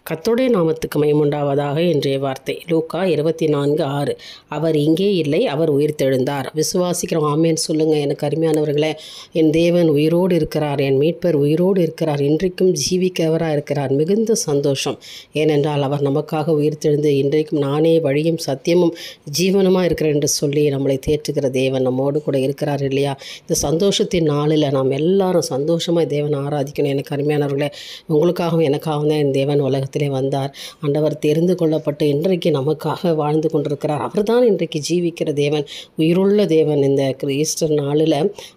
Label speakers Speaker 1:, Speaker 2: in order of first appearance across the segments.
Speaker 1: கர்த்தருடைய நாமத்துக்கு மகிமையுண்டாவதாக. இன்றைய வார்த்தை லூக்கா 24:6. அவர் இங்கே இல்லை, அவர் உயிர்த்தெழுந்தார். விசுவாசிக்கிறோம், ஆமேன் சொல்லுங்கள். எனக்கு அருமையானவர்களே, என் தேவன் உயிரோடு இருக்கிறார், என் மீட்பர் உயிரோடு இருக்கிறார், இன்றைக்கும் ஜீவிக்கிறவராக இருக்கிறார். மிகுந்த சந்தோஷம். ஏனென்றால் அவர் நமக்காக உயிர்த்தெழுந்து இன்றைக்கும் நானே வழியும் சத்தியமும் ஜீவனமாக இருக்கிறேன் என்று சொல்லி நம்மளை தேற்றுகிற தேவன் நம்மோடு கூட இருக்கிறார் இல்லையா? இந்த சந்தோஷத்தின் நாளில் நாம் எல்லாரும் சந்தோஷமாக தேவனை ஆராதிக்கணும். எனக்கு அருமையானவர்களே, உங்களுக்காகவும் எனக்காகவும் தான் என் தேவன் உலகத்திலே வந்தார். ஆண்டவர் தெரிந்து கொள்ளப்பட்டு இன்றைக்கு நமக்காக வாழ்ந்து கொண்டிருக்கிறார். அவர்தான் இன்றைக்கு ஜீவிக்கிற தேவன், உயிருள்ள தேவன். இந்த ஈஸ்டர் நாளில்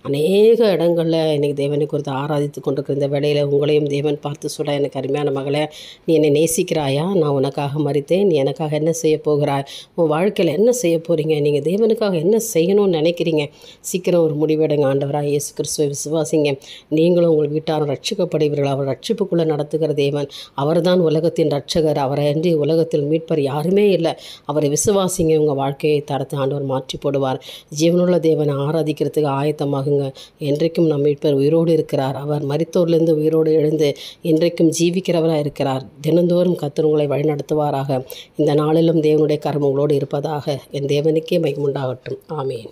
Speaker 1: அநேக இடங்களில் இன்றைக்கி தேவனை குறித்து ஆராதித்து கொண்டிருக்கிற இந்த வேளையில் உங்களையும் தேவன் பார்த்து சொல்ல, எனக்கு அருமையான மகளே, நீ என்னை நேசிக்கிறாயா? நான் உனக்காக மரித்தேன், நீ எனக்காக என்ன செய்ய போகிறாய்? உன் வாழ்க்கையில் என்ன செய்ய போகிறீங்க? நீங்கள் தேவனுக்காக என்ன செய்யணும்னு நினைக்கிறீங்க? சீக்கிரம் ஒரு முடிவெடுங்க. ஆண்டவராக இயேசு கிறிஸ்துவை விசுவாசிங்க. நீங்களும் உங்கள் வீட்டாரும் ரட்சிக்கப்படுவீர்கள். அவர் ரட்சிப்புக்குள்ளே நடத்துகிற தேவன். அவர்தான் உலகத்தின் ரட்சகர். அவரை அன்றி உலகத்தில் மீட்பர் யாருமே இல்லை. அவரை விசுவாசிங்க. உங்கள் வாழ்க்கையை தரத்தை ஆண்டவர் மாற்றி போடுவார். ஜீவனுள்ள தேவனை ஆராதிக்கிறதுக்கு ஆயத்தமாகுங்க. என்றைக்கும் நம் மீட்பர் உயிரோடு இருக்கிறார். அவர் மரித்தோரிலிருந்து உயிரோடு எழுந்து இன்றைக்கும் ஜீவிக்கிறவராக இருக்கிறார். தினந்தோறும் கர்த்தர் உங்களை வழிநடத்துவாராக. இந்த நாளிலும் தேவனுடைய கரம் உங்களோடு இருப்பதாக. என் தேவனுக்கே மகிமை உண்டாகட்டும். ஆமேன்.